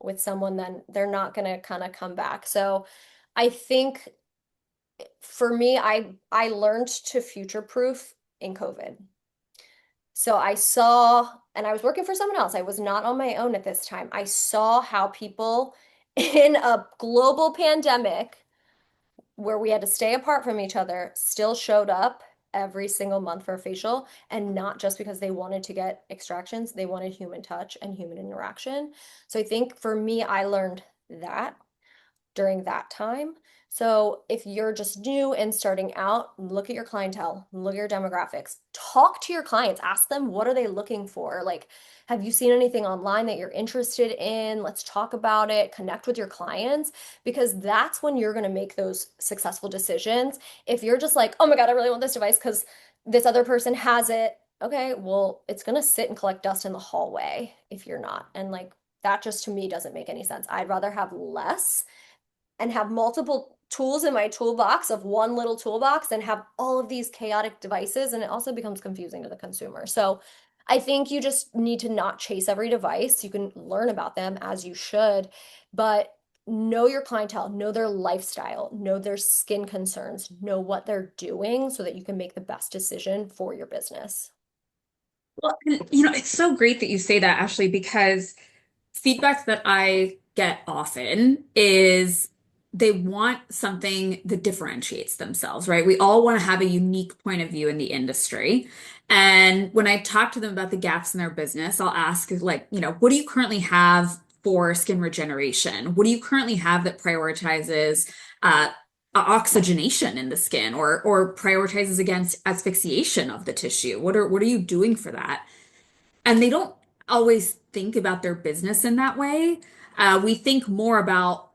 with someone, then they're not going to kind of come back. So I think for me, I learned to future proof in COVID. So I saw, and I was working for someone else. I was not on my own at this time. I saw how people in a global pandemic where we had to stay apart from each other still showed up every single month for a facial, and not just because they wanted to get extractions, they wanted human touch and human interaction. So I think for me, I learned that during that time. So if you're just new and starting out, look at your clientele, look at your demographics, talk to your clients, ask them what are they looking for? Like, have you seen anything online that you're interested in? Let's talk about it, connect with your clients, because that's when you're going to make those successful decisions. If you're just like, oh my God, I really want this device because this other person has it. Okay, well, it's going to sit and collect dust in the hallway if you're not. And like, that just to me doesn't make any sense. I'd rather have less and have multiple tools in my toolbox of one little toolbox and have all of these chaotic devices, and it also becomes confusing to the consumer. So I think you just need to not chase every device. You can learn about them as you should, but know your clientele, know their lifestyle, know their skin concerns, know what they're doing so that you can make the best decision for your business. Well, it's so great that you say that, Ashley, because feedback that I get often is they want something that differentiates themselves, right? We all want to have a unique point of view in the industry. And when I talk to them about the gaps in their business, I'll ask, like, what do you currently have for skin regeneration? What do you currently have that prioritizes uh, oxygenation in the skin or prioritizes against asphyxiation of the tissue? What are you doing for that? And they don't always think about their business in that way. We think more about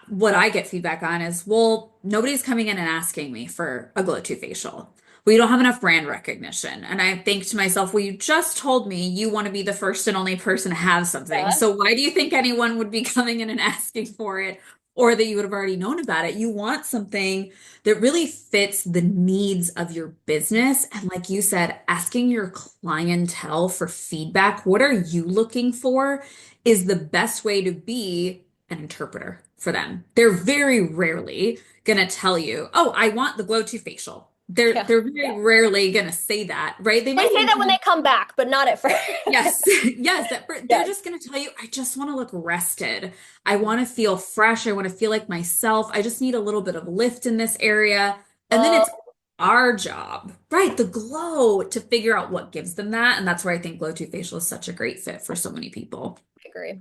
what I get feedback on is, well, nobody's coming in and asking me for a Glow 2 facial. We don't have enough brand recognition. And I think to myself, well, you just told me you want to be the first and only person to have something. Yeah. So why do you think anyone would be coming in and asking for it or that you would have already known about it? You want something that really fits the needs of your business. And like you said, asking your clientele for feedback, what are you looking for, is the best way to be an interpreter for them. They're very rarely gonna tell you, "Oh, I want the Glow 2 facial." They're Yeah. they're very rarely gonna say that, right? They They might say even that when they come, come back, but not at first. yes, yes, they're Yes. just gonna tell you, "I just want to look rested. I want to feel fresh. I want to feel like myself. I just need a little bit of lift in this area." And then Oh, it's our job, right? The glow to figure out what gives them that. And that's where I think Glow 2 facial is such a great fit for so many people. I agree.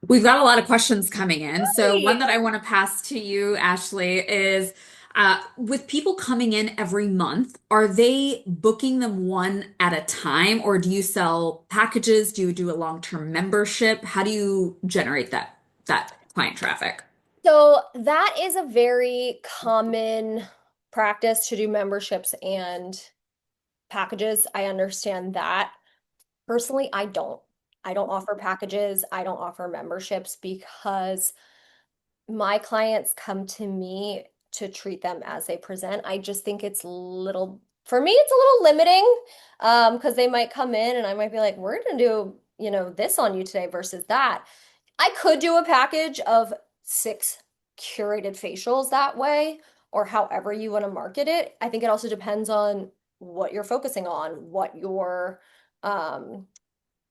We've got a lot of questions coming in. So, Right. one that I want to pass to you, Ashley, is with people coming in every month, are they booking them one at a time, or do you sell packages? Do you do a long-term membership? How do you generate that client traffic? So that is a very common practice to do memberships and packages. I understand that. Personally, I don't. I don't offer packages. I don't offer memberships because my clients come to me to treat them as they present. I just think it's little For me, it's a little limiting because they might come in and I might be like, we're gonna do, this on you today versus that. I could do a package of 6 curated facials that way, or however you want to market it. I think it also depends on what you're focusing on, what your um,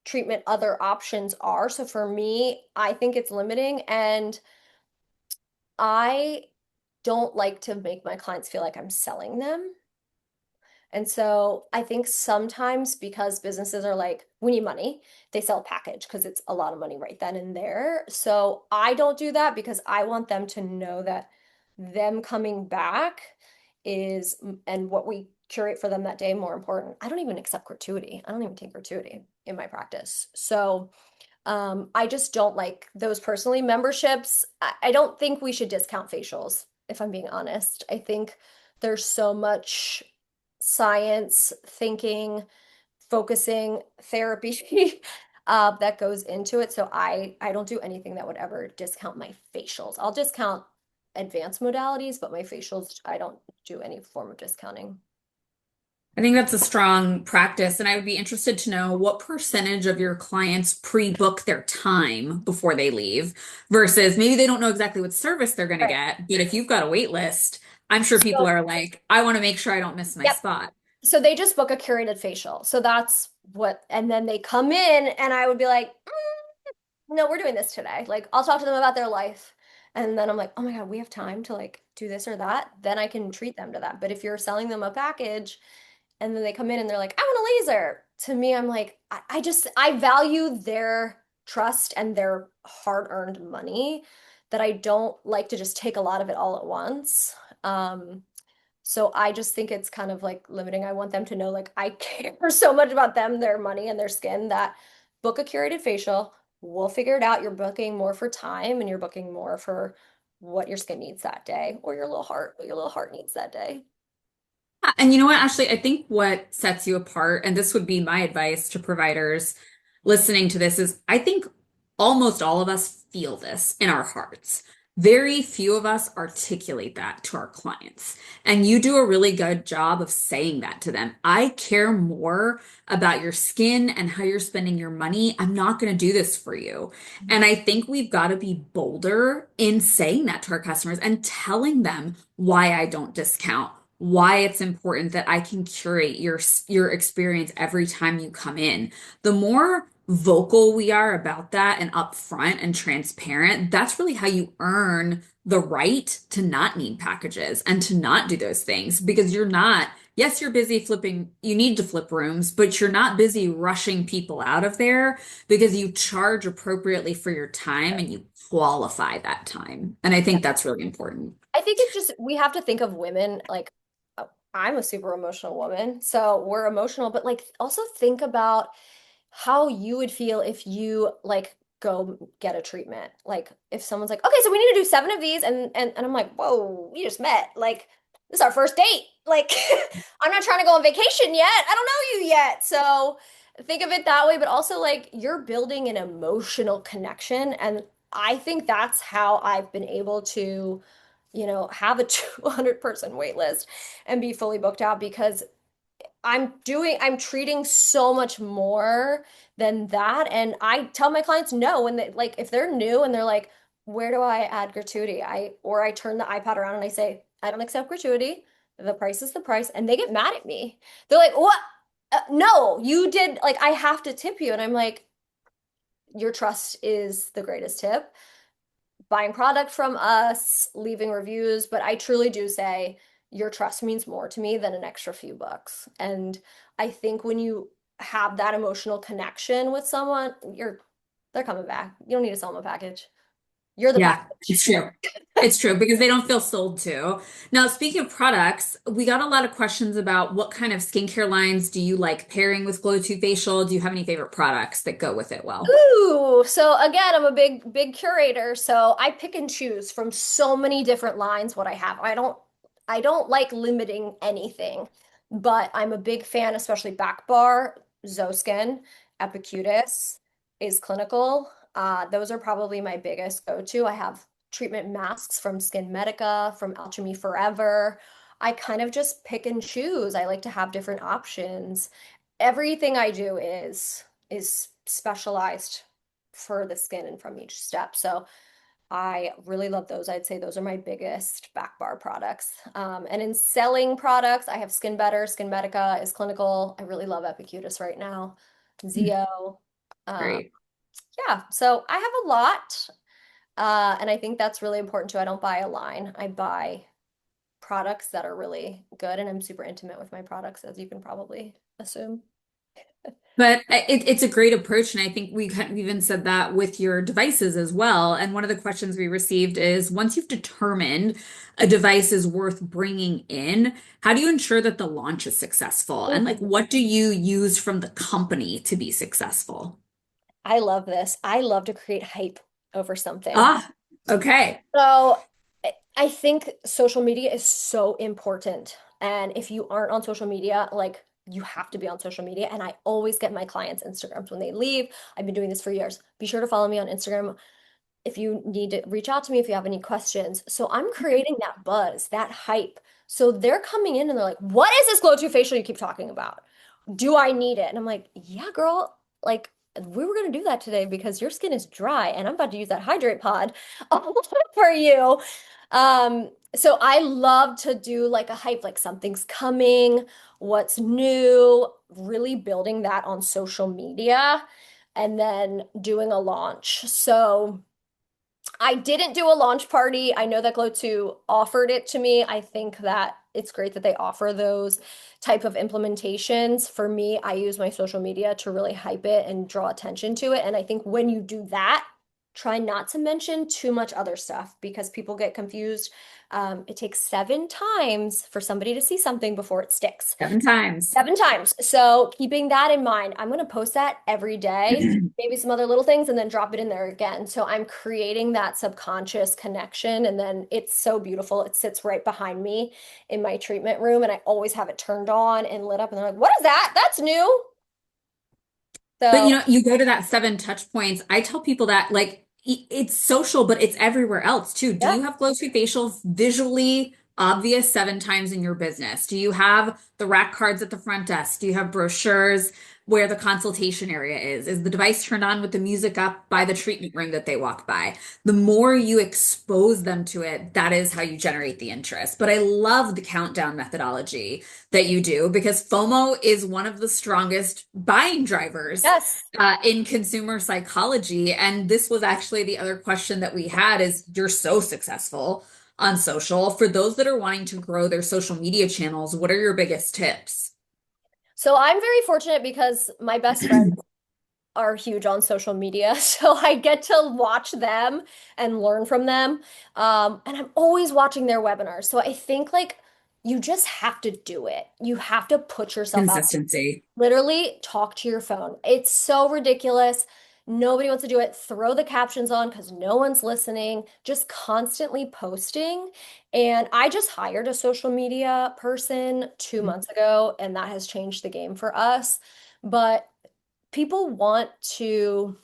treatment other options are. So for me, I think it's limiting, and I don't like to make my clients feel like I'm selling them. And so I think sometimes because businesses are like, we need money, they sell a package because it's a lot of money right then and there. So I don't do that because I want them to know that them coming back is, and what we curate for them that day, more important. I don't even accept gratuity. I don't even take gratuity in my practice. So I just don't like those personally. Memberships, I don't think we should discount facials, if I'm being honest. I think there's so much science, thinking, focusing, therapy that goes into it. So I don't do anything that would ever discount my facials. I'll discount advanced modalities, but my facials, I don't do any form of discounting. I think that's a strong practice, and I would be interested to know what percentage of your clients pre-book their time before they leave versus maybe they don't know exactly what service they're going to Right. get, but if you've got a wait list, I'm sure people So, are like, I want to make sure I don't miss my yep. spot. So they just book a curated facial. So that's what, and then they come in and I would be like, no, we're doing this today. Like, I'll talk to them about their life. And then I'm like, oh my God, we have time to like do this or that. Then I can treat them to that. But if you're selling them a package and then they come in and they're like, I want a laser. To me, I'm like, I value their trust and their hard-earned money that I don't like to just take a lot of it all at once. So I just think it's kind of like limiting. I want them to know like I care so much about them, their money, and their skin that book a curated facial. We'll figure it out. You're booking more for time and you're booking more for what your skin needs that day or what your little heart needs that day. And you know what, Ashley, I think what sets you apart, and this would be my advice to providers listening to this, is I think almost all of us feel this in our hearts. Very few of us articulate that to our clients. And you do a really good job of saying that to them. I care more about your skin and how you're spending your money. I'm not going to do this for you. And I think we've got to be bolder in saying that to our customers and telling them why I don't discount, why it's important that I can curate your experience every time you come in. The more vocal we are about that and upfront and transparent, that's really how you earn the right to not need packages and to not do those things because you're not, yes, you're busy flipping, you need to flip rooms, but you're not busy rushing people out of there because you charge appropriately for your time and you qualify that time. And I think that's really important. I think it's just we have to think of women like I'm a super emotional woman, so we're emotional, but like also think about how you would feel if you like go get a treatment. Like if someone's like, okay, so we need to do 7 of these, and I'm like, whoa, we just met. Like this is our first date. Like I'm not trying to go on vacation yet. I don't know you yet. So think of it that way, but also like you're building an emotional connection. And I think that's how I've been able to have a 200-person wait list and be fully booked out because I'm treating so much more than that. And I tell my clients no when they like if they're new and they're like, where do I add gratuity? I turn the iPad around and I say, I don't accept gratuity. The price is the price. And they get mad at me. They're like, what? No, you did like I have to tip you. And I'm like, your trust is the greatest tip, buying product from us, leaving reviews, but I truly do say your trust means more to me than an extra few bucks. And I think when you have that emotional connection with someone, they're coming back. You don't need to sell them a package. You're the Yeah, package. it's true. It's true because they don't feel sold to. Now, speaking of products, we got a lot of questions about what kind of skincare lines do you like pairing with Glow 2 Facial? Do you have any favorite products that go with it well? Ooh, so again, I'm a big curator, so I pick and choose from so many different lines what I have. I don't like limiting anything, but I'm a big fan, especially Back Bar, Zoskin, Epicutis, is clinical. Those are probably my biggest go-to. I have treatment masks from Skin Medica, from Alchemy Forever. I kind of just pick and choose. I like to have different options. Everything I do is specialized for the skin and from each step. So I really love those. I'd say those are my biggest back bar products. And in selling products, I have Skin Better, Skin Medica is clinical. I really love Epicutis right now. Zeo. Um, Great. yeah, so I have a lot. And I think that's really important too. I don't buy a line. I buy products that are really good, and I'm super intimate with my products, as you can probably assume. But it's a great approach, and I think we kind of even said that with your devices as well. And one of the questions we received is, once you've determined a device is worth bringing in, how do you ensure that the launch is successful? And like, Mhm. what do you use from the company to be successful? I love this. I love to create hype over something. Ah, okay. So I think social media is so important. And if you aren't on social media, like you have to be on social media. And I always get my clients' Instagrams when they leave. I've been doing this for years. Be sure to follow me on Instagram if you need to reach out to me if you have any questions. So I'm creating that buzz, that hype. So they're coming in and they're like, what is this Glow 2 facial you keep talking about? Do I need it? And I'm like, yeah, girl, like we were going to do that today because your skin is dry and I'm about to use that hydrate pod for you. So I love to do like a hype, like something's coming, what's new, really building that on social media and then doing a launch. So I didn't do a launch party. I know that Glow 2 offered it to me. I think that it's great that they offer those type of implementations. For me, I use my social media to really hype it and draw attention to it. And I think when you do that, try not to mention too much other stuff because people get confused. It takes 7 times for somebody to see something before it sticks. 7 times. 7 times. So keeping that in mind, I'm going to post that every day, maybe some other little things, and then drop it in there again. So I'm creating that subconscious connection. And then it's so beautiful. It sits right behind me in my treatment room, and I always have it turned on and lit up. And they're like, what is that? That's new. But So, you go to that 7 touch points. I tell people that like it's social, but it's everywhere else too. Do yeah. you have glow sweet facial visually obvious 7 times in your business? Do you have the rack cards at the front desk? Do you have brochures where the consultation area is? Is the device turned on with the music up by the treatment room that they walk by? The more you expose them to it, that is how you generate the interest. But I love the countdown methodology that you do because FOMO is one of the strongest buying drivers Yes. in consumer psychology. And this was actually the other question that we had is you're so successful on social. For those that are wanting to grow their social media channels, what are your biggest tips? So I'm very fortunate because my best friends are huge on social media. So I get to watch them and learn from them. And I'm always watching their webinars. So I think like you just have to do it. You have to put yourself out there. Consistency. Literally talk to your phone. It's so ridiculous. Nobody wants to do it. Throw the captions on because no one's listening. Just constantly posting. And I just hired a social media person 2 months ago, and that has changed the game for us. But people want to,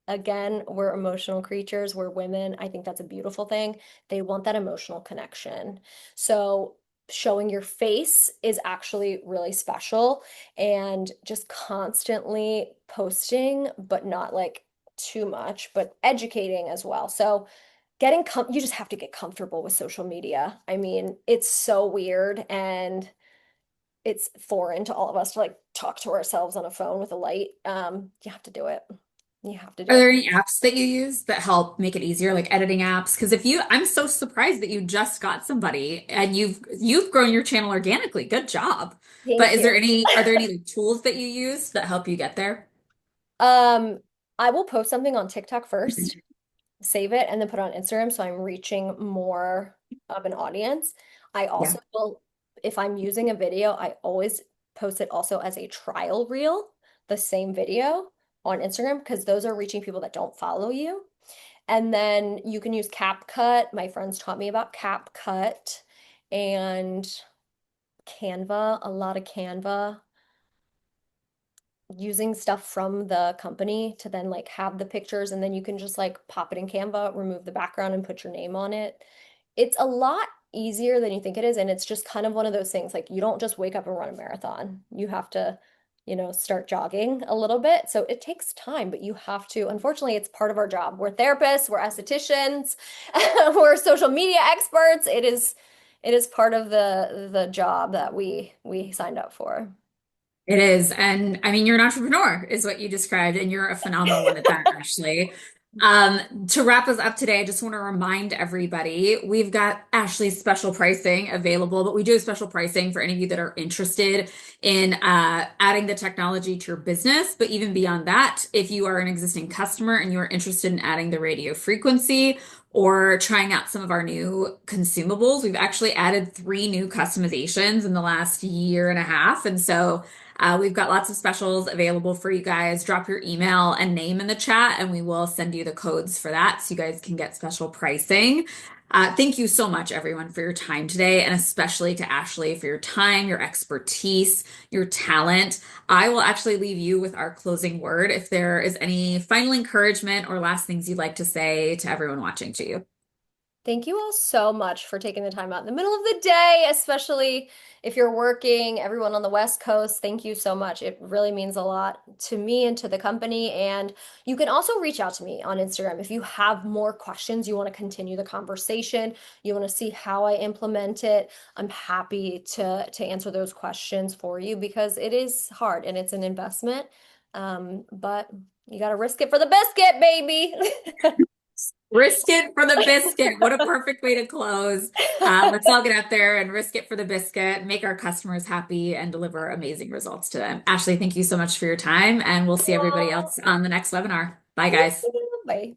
again, we're emotional creatures, we're women. I think that's a beautiful thing. They want that emotional connection. So showing your face is actually really special and just constantly posting, but not like too much, but educating as well. So you just have to get comfortable with social media. I mean, it's so weird and it's foreign to all of us to like talk to ourselves on a phone with a light. You have to do it. You have to do Are it. there any apps that you use that help make it easier, like editing apps? Because if you, I'm so surprised that you just got somebody and you've grown your channel organically. Good job. But Thank is there you. any, are there any like, tools that you use that help you get there? Um, I will post something on TikTok first, save it, and then put it on Instagram so I'm reaching more of an audience. I Yeah. also will, if I'm using a video, I always post it also as a trial reel, the same video on Instagram, because those are reaching people that don't follow you. And then you can use CapCut. My friends taught me about CapCut and Canva, a lot of Canva, using stuff from the company to then like have the pictures and then you can just like pop it in Canva, remove the background and put your name on it. It's a lot easier than you think it is. And it's just kind of one of those things like you don't just wake up and run a marathon. You have to, start jogging a little bit. So it takes time, but you have to, unfortunately, it's part of our job. We're therapists, we're estheticians, we're social media experts. It is part of the job that we signed up for. It is. And I mean, you're an entrepreneur, is what you described, and you're a phenomenal one at that, Ashley. To wrap us up today, I just want to remind everybody we've got Ashley's special pricing available, but we do have special pricing for any of you that are interested in adding the technology to your business. But even beyond that, if you are an existing customer and you are interested in adding the radio frequency or trying out some of our new consumables, we've actually added 3 new customizations in the last year and a half. And so we've got lots of specials available for you guys. Drop your email and name in the chat, and we will send you the codes for that so you guys can get special pricing. Thank you so much, everyone, for your time today, and especially to Ashley for your time, your expertise, your talent. I will actually leave you with our closing word. If there is any final encouragement or last things you'd like to say to everyone watching to you. Thank you all so much for taking the time out in the middle of the day, especially if you're working, everyone on the West Coast. Thank you so much. It really means a lot to me and to the company. And you can also reach out to me on Instagram if you have more questions, you want to continue the conversation, you want to see how I implement it. I'm happy to answer those questions for you because it is hard and it's an investment. But you got to risk it for the biscuit, baby. Risk it for the biscuit. What a perfect way to close. Let's all get out there and risk it for the biscuit, make our customers happy, and deliver amazing results to them. Ashley, thank you so much for your time, and we'll see everybody else on the next webinar. Bye, Thank guys. you. Bye.